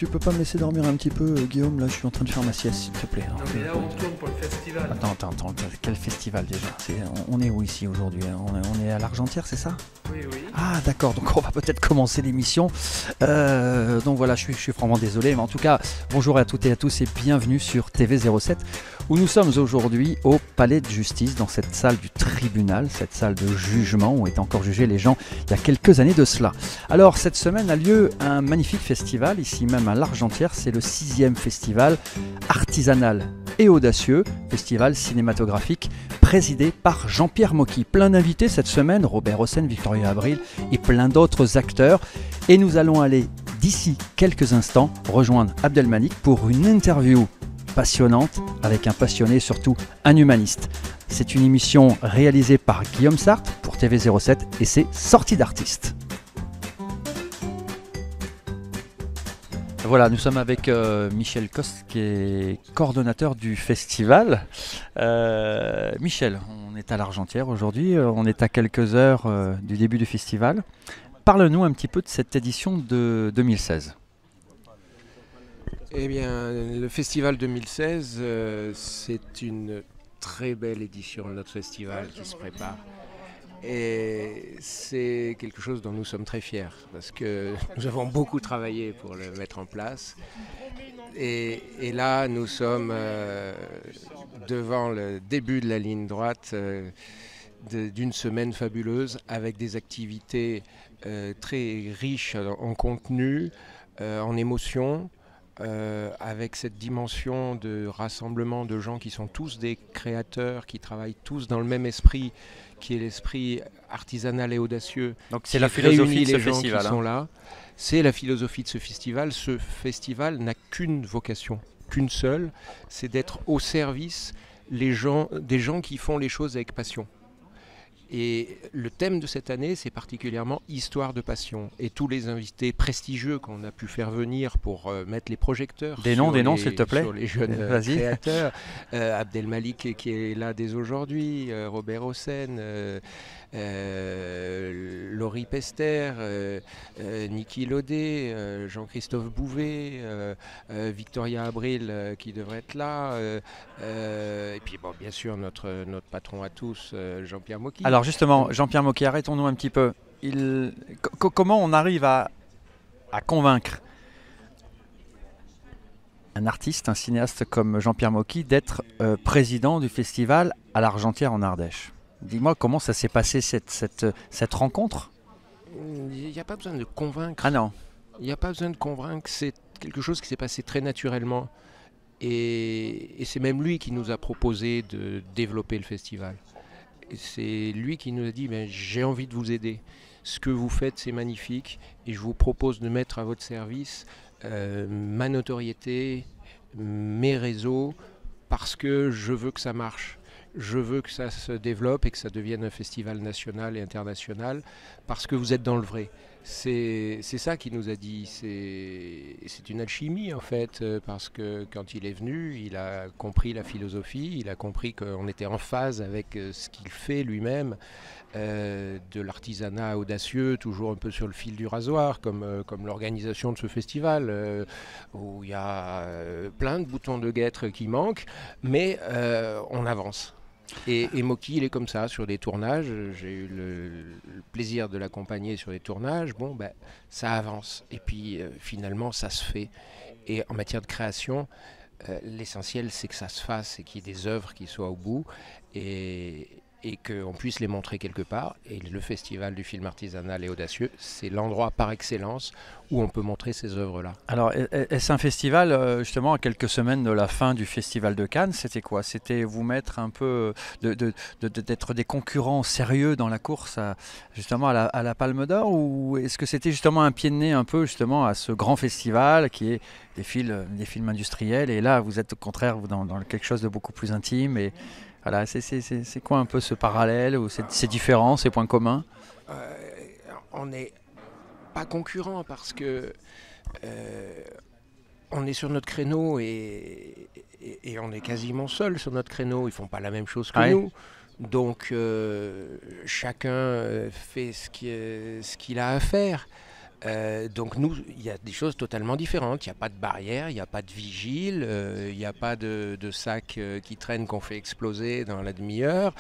peux pas me laisser dormir un petit peu, Guillaume? Là, je suis en train de faire ma sieste, s'il te plaît. Non, mais là, on tourne pour le festival. Attends, quel festival déjà? On est où ici aujourd'hui? On est à l'Argentière, c'est ça? Oui, oui. Ah, d'accord, donc on va peut-être commencer l'émission. Donc voilà, je suis vraiment désolé, mais en tout cas, bonjour à toutes et à tous et bienvenue sur TV07, où nous sommes aujourd'hui au Palais de Justice, dans cette salle du tribunal, cette salle de jugement où étaient encore jugés les gens il y a quelques années de cela. Alors, cette semaine a lieu un magnifique festival, ici même à l'Argentière, c'est le 6e festival artisanal et audacieux, festival cinématographique présidé par Jean-Pierre Mocky. Plein d'invités cette semaine, Robert Hossein, Victoria Abril et plein d'autres acteurs. Et nous allons aller d'ici quelques instants rejoindre Abdelmalik pour une interview passionnante avec un passionné, surtout un humaniste. C'est une émission réalisée par Guillaume Sartre pour TV07 et c'est Sortie d'artistes. Voilà, nous sommes avec Michel Coste qui est coordonnateur du festival. Michel, on est à l'Argentière aujourd'hui, on est à quelques heures du début du festival. Parle-nous un petit peu de cette édition de 2016. Eh bien, le festival 2016, c'est une très belle édition de notre festival qui se prépare. Et c'est quelque chose dont nous sommes très fiers parce que nous avons beaucoup travaillé pour le mettre en place. Et là, nous sommes devant le début de la ligne droite d'une semaine fabuleuse avec des activités très riches en contenu, en émotions. Avec cette dimension de rassemblement de gens qui sont tous des créateurs, qui travaillent tous dans le même esprit, qui est l'esprit artisanal et audacieux. Donc c'est la philosophie de ce gens festival. Qui sont là. C'est la philosophie de ce festival. Ce festival n'a qu'une vocation, qu'une seule, c'est d'être au service des gens qui font les choses avec passion. Et le thème de cette année, c'est particulièrement Histoire de passion. Et tous les invités prestigieux qu'on a pu faire venir pour mettre les projecteurs des noms, s'il te plaît. Sur les jeunes créateurs. Abdelmalik qui est là dès aujourd'hui, Robert Hossein, Laurie Pester, Niki Laudet, Jean-Christophe Bouvet, Victoria Abril qui devrait être là, et puis bon, bien sûr notre patron à tous, Jean-Pierre Mocky. Alors justement, Jean-Pierre Mocky, arrêtons-nous un petit peu. Comment on arrive à convaincre un artiste, un cinéaste comme Jean-Pierre Mocky d'être président du festival à l'Argentière en Ardèche? Dis-moi comment ça s'est passé cette rencontre? Il n'y a pas besoin de convaincre. Ah non. Il n'y a pas besoin de convaincre, c'est quelque chose qui s'est passé très naturellement. Et c'est même lui qui nous a proposé de développer le festival. Et c'est lui qui nous a dit j'ai envie de vous aider. Ce que vous faites, c'est magnifique. Et je vous propose de mettre à votre service ma notoriété, mes réseaux, parce que je veux que ça marche. Je veux que ça se développe et que ça devienne un festival national et international parce que vous êtes dans le vrai. C'est ça qu'il nous a dit. C'est une alchimie en fait parce que quand il est venu, il a compris la philosophie, il a compris qu'on était en phase avec ce qu'il fait lui-même, de l'artisanat audacieux, toujours un peu sur le fil du rasoir, comme l'organisation de ce festival, où il y a plein de boutons de guêtre qui manquent, mais on avance. Et Mocky, il est comme ça sur des tournages. J'ai eu le plaisir de l'accompagner sur des tournages. Bon, ça avance. Et puis finalement, ça se fait. Et en matière de création, l'essentiel, c'est que ça se fasse et qu'il y ait des œuvres qui soient au bout et qu'on puisse les montrer quelque part. Et le Festival du film artisanal et audacieux, c'est l'endroit par excellence où on peut montrer ces œuvres-là. Alors, est-ce un festival, justement, à quelques semaines de la fin du Festival de Cannes? C'était quoi? C'était vous mettre un peu, d'être des concurrents sérieux dans la course, justement, à la Palme d'Or? Ou est-ce que c'était justement un pied de nez un peu, justement, à ce grand festival qui est des films industriels? Et là, vous êtes au contraire dans quelque chose de beaucoup plus intime et voilà, c'est quoi un peu ce parallèle ou ces différences, ces points communs? On n'est pas concurrents parce que on est sur notre créneau et on est quasiment seul sur notre créneau. Ils font pas la même chose que nous. Donc chacun fait ce qu'il a à faire. Donc nous, il y a des choses totalement différentes. Il n'y a pas de barrière, il n'y a pas de vigile, il n'y a pas de sac qui traîne qu'on fait exploser dans la demi-heure,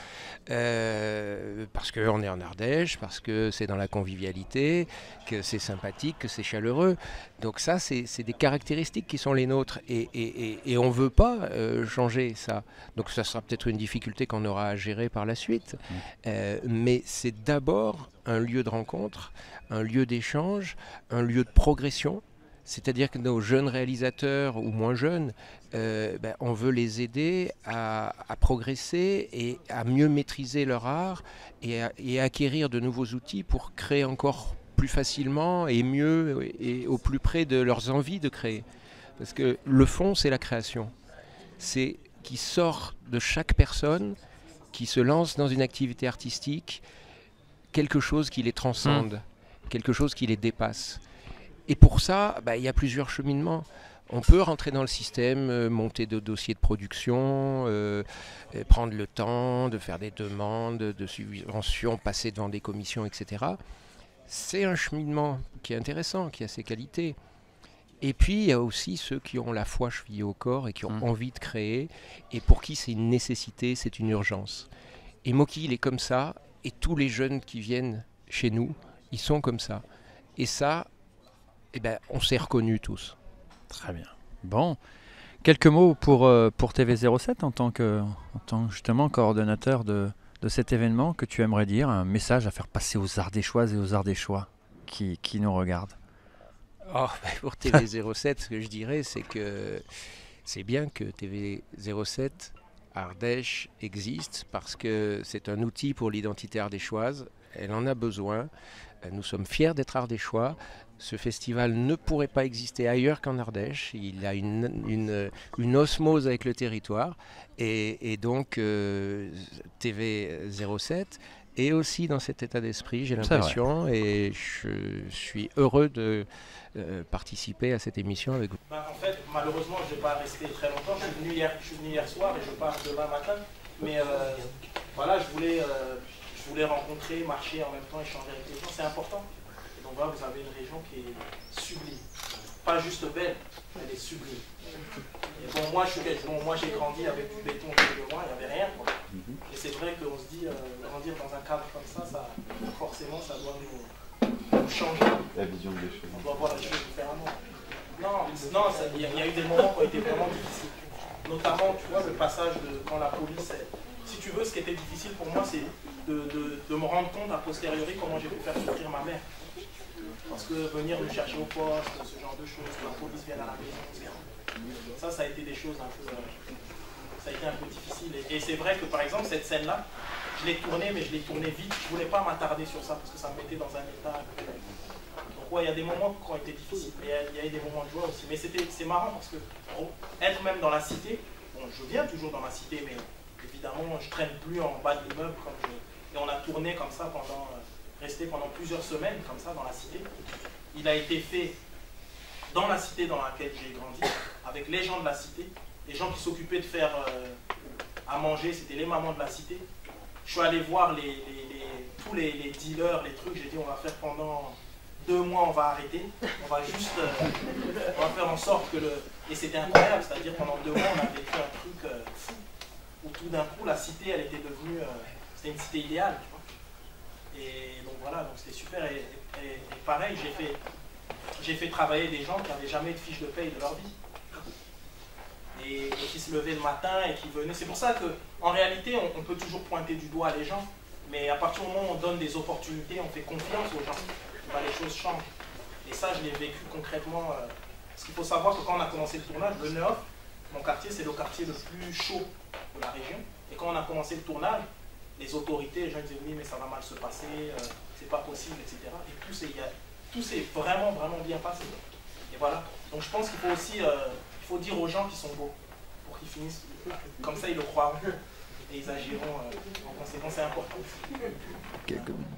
parce qu'on est en Ardèche, parce que c'est dans la convivialité, que c'est sympathique, que c'est chaleureux. Donc ça, c'est des caractéristiques qui sont les nôtres et on ne veut pas changer ça. Donc ça sera peut-être une difficulté qu'on aura à gérer par la suite. Mais c'est d'abord un lieu de rencontre, un lieu d'échange, un lieu de progression. C'est-à-dire que nos jeunes réalisateurs ou moins jeunes, on veut les aider à progresser et à mieux maîtriser leur art et à acquérir de nouveaux outils pour créer encore plus facilement et mieux et au plus près de leurs envies de créer. Parce que le fond, c'est la création. C'est qui sort de chaque personne qui se lance dans une activité artistique, quelque chose qui les transcende, quelque chose qui les dépasse. Et pour ça, il y a plusieurs cheminements. On peut rentrer dans le système, monter de dossiers de production, prendre le temps de faire des demandes de subventions, passer devant des commissions, etc. C'est un cheminement qui est intéressant, qui a ses qualités. Et puis, il y a aussi ceux qui ont la foi chevillée au corps et qui ont envie de créer, et pour qui c'est une nécessité, c'est une urgence. Et Moki, il est comme ça, et tous les jeunes qui viennent chez nous, ils sont comme ça. Et ça, on s'est reconnus tous. Très bien. Bon, quelques mots pour TV07 en tant que justement coordonnateur de cet événement que tu aimerais dire, un message à faire passer aux Ardéchoises et aux Ardéchois qui nous regardent. Pour TV07, ce que je dirais, c'est que c'est bien que TV07 Ardèche existe parce que c'est un outil pour l'identité ardéchoise. Elle en a besoin. Nous sommes fiers d'être ardéchois. Ce festival ne pourrait pas exister ailleurs qu'en Ardèche. Il a une osmose avec le territoire. Et donc, TV07 est aussi dans cet état d'esprit, j'ai l'impression. Et je suis heureux de participer à cette émission avec vous. En fait, malheureusement, je ne vais pas rester très longtemps. Je suis venu hier soir et je pars demain matin. Mais voilà, je voulais rencontrer, marcher en même temps, échanger avec les gens. C'est important. Et donc voilà, vous avez une région qui est sublime. Pas juste belle, elle est sublime. Et bon, moi j'ai grandi avec du béton autour de moi, il n'y avait rien, quoi. Et c'est vrai qu'on se dit, grandir dans un cadre comme ça, forcément, ça doit nous changer. La vision des choses. On doit voir les choses différemment. Non, il y a eu des moments qui ont été vraiment difficiles. Notamment, tu vois, le passage de quand la police... Si tu veux, ce qui était difficile pour moi, c'est de me rendre compte a posteriori comment j'ai pu faire souffrir ma mère. Parce que venir me chercher au poste, ce genre de choses, que la police vienne à la maison, etc. Ça a été des choses un peu... ça a été un peu difficile. Et c'est vrai que, par exemple, cette scène-là, je l'ai tournée, mais je l'ai tournée vite. Je ne voulais pas m'attarder sur ça, parce que ça me mettait dans un état... Donc ouais, il y a des moments qui ont été difficiles, mais il y a eu des moments de joie aussi. Mais c'est marrant, parce que être même dans la cité, bon, je viens toujours dans la cité, mais évidemment, je ne traîne plus en bas de l'immeuble. Et on a tourné comme ça resté pendant plusieurs semaines, comme ça, dans la cité. Il a été fait dans la cité dans laquelle j'ai grandi, avec les gens de la cité, les gens qui s'occupaient de faire à manger, c'était les mamans de la cité. Je suis allé voir tous les dealers, les trucs, j'ai dit on va faire pendant 2 mois, on va arrêter, on va juste on va faire en sorte que Et c'était incroyable, c'est-à-dire pendant 2 mois, on a vécu un truc fou, où tout d'un coup, la cité, elle était devenue, c'était une cité idéale, tu vois. Et donc voilà, donc c'était super, et pareil, j'ai fait travailler des gens qui n'avaient jamais de fiche de paye de leur vie. Et qui se levaient le matin et qui venaient. C'est pour ça qu'en réalité, on peut toujours pointer du doigt les gens, mais à partir du moment où on donne des opportunités, on fait confiance aux gens, les choses changent. Et ça, je l'ai vécu concrètement. Parce qu'il faut savoir que quand on a commencé le tournage, le Neuf, mon quartier, c'est le quartier le plus chaud de la région. Et quand on a commencé le tournage, les autorités, les gens disaient oui, mais ça va mal se passer, c'est pas possible, etc. Et tout s'est vraiment, vraiment bien passé. Et voilà. Donc je pense qu'il faut aussi il faut dire aux gens qu'ils sont beaux, pour qu'ils finissent. Comme ça, ils le croiront. Et ils agiront en conséquence, c'est important.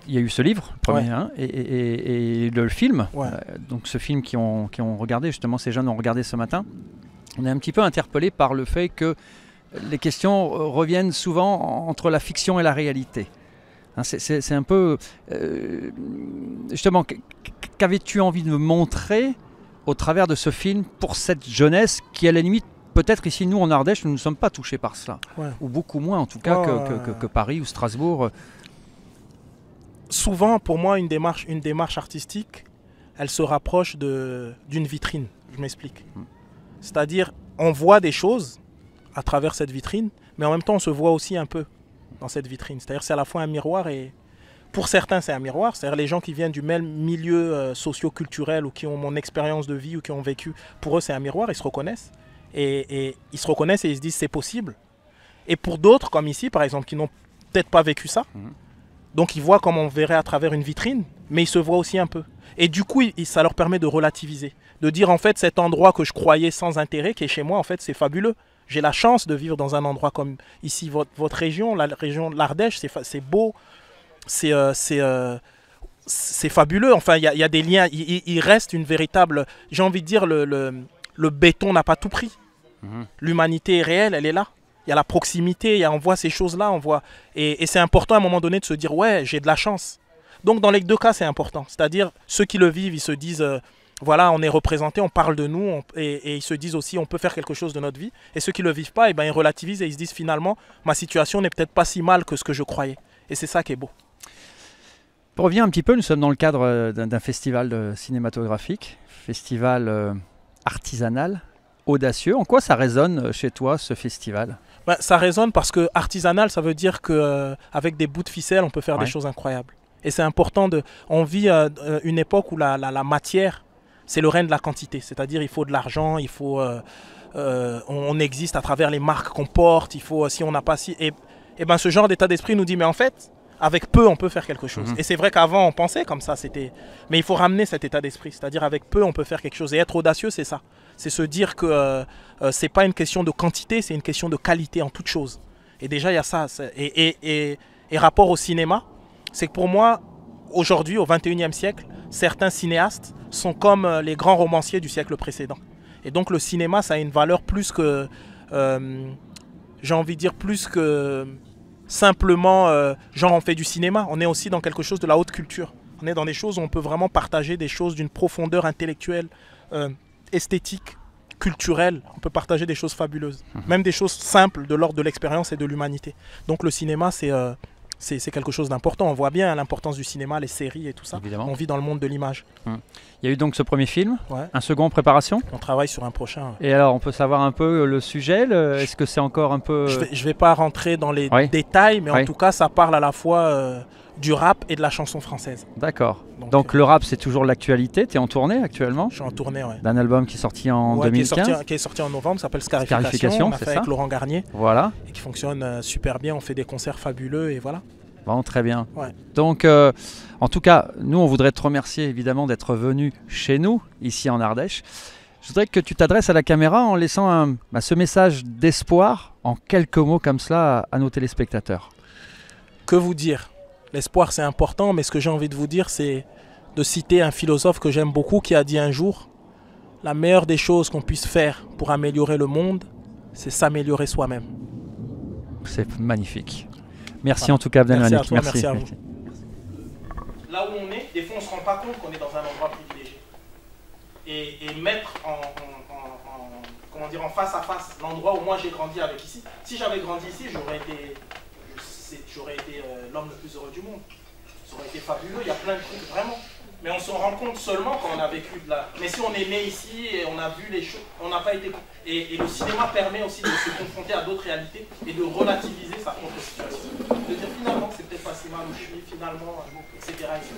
Il y a eu ce livre, le premier, ouais. Hein, et le film. Ouais. Donc ce film qui ont regardé, justement, ces jeunes ont regardé ce matin. On est un petit peu interpellé par le fait que les questions reviennent souvent entre la fiction et la réalité. Hein, c'est un peu... justement, qu'avais-tu envie de me montrer au travers de ce film pour cette jeunesse qui, à la limite, peut-être ici, nous en Ardèche, nous ne sommes pas touchés par cela. Ouais. Ou beaucoup moins en tout cas que Paris ou Strasbourg. Souvent, pour moi, une démarche artistique, elle se rapproche d'une vitrine. Je m'explique. C'est-à-dire, on voit des choses à travers cette vitrine, mais en même temps, on se voit aussi un peu dans cette vitrine. C'est-à-dire, c'est à la fois un miroir et... Pour certains, c'est un miroir. C'est-à-dire, les gens qui viennent du même milieu socio-culturel ou qui ont mon expérience de vie ou qui ont vécu, pour eux, c'est un miroir, ils se reconnaissent. Et ils se reconnaissent et ils se disent, c'est possible. Et pour d'autres, comme ici, par exemple, qui n'ont peut-être pas vécu ça, donc ils voient comme on verrait à travers une vitrine, mais ils se voient aussi un peu. Et du coup, ça leur permet de relativiser. De dire, en fait, cet endroit que je croyais sans intérêt, qui est chez moi, en fait, c'est fabuleux. J'ai la chance de vivre dans un endroit comme ici, votre région, la région de l'Ardèche, c'est beau, c'est fabuleux. Enfin, il y a des liens, il reste une véritable... J'ai envie de dire, le béton n'a pas tout pris. L'humanité est réelle, elle est là. Il y a la proximité, on voit ces choses-là, on voit... Et c'est important à un moment donné de se dire, ouais, j'ai de la chance. Donc dans les deux cas, c'est important. C'est-à-dire, ceux qui le vivent, ils se disent... voilà, on est représenté, on parle de nous, et ils se disent aussi on peut faire quelque chose de notre vie. Et ceux qui ne le vivent pas, eh ben, ils relativisent et ils se disent finalement ma situation n'est peut-être pas si mal que ce que je croyais. Et c'est ça qui est beau. Pour revenir un petit peu, nous sommes dans le cadre d'un festival cinématographique, festival artisanal, audacieux. En quoi ça résonne chez toi ce festival ? Ben, ça résonne parce que artisanal, ça veut dire qu'avec des bouts de ficelle, on peut faire des choses incroyables. Et c'est important on vit une époque où la matière, c'est le règne de la quantité, c'est-à-dire il faut de l'argent, il faut, on existe à travers les marques qu'on porte, il faut, si on n'a pas si, et ben ce genre d'état d'esprit nous dit mais en fait avec peu on peut faire quelque chose. Et c'est vrai qu'avant on pensait comme ça, mais il faut ramener cet état d'esprit, c'est-à-dire avec peu on peut faire quelque chose. Et être audacieux, c'est ça, c'est se dire que c'est pas une question de quantité, c'est une question de qualité en toute chose. Et déjà il y a ça. Et rapport au cinéma, c'est que pour moi aujourd'hui au XXIe siècle, certains cinéastes sont comme les grands romanciers du siècle précédent. Et donc le cinéma, ça a une valeur plus que, j'ai envie de dire, plus que simplement, genre on fait du cinéma. On est aussi dans quelque chose de la haute culture. On est dans des choses où on peut vraiment partager des choses d'une profondeur intellectuelle, esthétique, culturelle. On peut partager des choses fabuleuses. Même des choses simples de l'ordre de l'expérience et de l'humanité. Donc le cinéma, c'est quelque chose d'important. On voit bien l'importance du cinéma, les séries et tout ça. Évidemment. On vit dans le monde de l'image. Il y a eu donc ce premier film, un second en préparation. On travaille sur un prochain. Et alors, on peut savoir un peu le sujet. Est-ce que c'est encore un peu... Je vais pas rentrer dans les détails, mais en tout cas, ça parle à la fois du rap et de la chanson française. D'accord. Donc le rap, c'est toujours l'actualité. Tu es en tournée actuellement? Je suis en tournée, oui. D'un album qui est sorti en 2015. Qui est sorti en novembre, s'appelle Scarification. On a fait avec Laurent Garnier. Voilà. Et qui fonctionne super bien. On fait des concerts fabuleux et voilà. Bon, très bien. Ouais. Donc, en tout cas, nous, on voudrait te remercier évidemment d'être venu chez nous, ici en Ardèche. Je voudrais que tu t'adresses à la caméra en laissant ce message d'espoir en quelques mots comme cela à nos téléspectateurs. Que vous dire? L'espoir, c'est important, mais ce que j'ai envie de vous dire, c'est de citer un philosophe que j'aime beaucoup qui a dit un jour « La meilleure des choses qu'on puisse faire pour améliorer le monde, c'est s'améliorer soi-même. » C'est magnifique. Merci en tout cas, Abdelmalik. Merci à vous. Là où on est, des fois on ne se rend pas compte qu'on est dans un endroit privilégié. Et mettre comment dire, en face à face l'endroit où moi j'ai grandi avec ici. Si j'avais grandi ici, j'aurais été l'homme le plus heureux du monde. Ça aurait été fabuleux, il y a plein de trucs, vraiment. Mais on s'en rend compte seulement quand on a vécu de là. Mais si on est né ici et on a vu les choses, on n'a pas été... Et le cinéma permet aussi de se confronter à d'autres réalités et de relativiser sa propre situation. De dire finalement c'est peut-être pas si mal où je suis, finalement, etc. etc.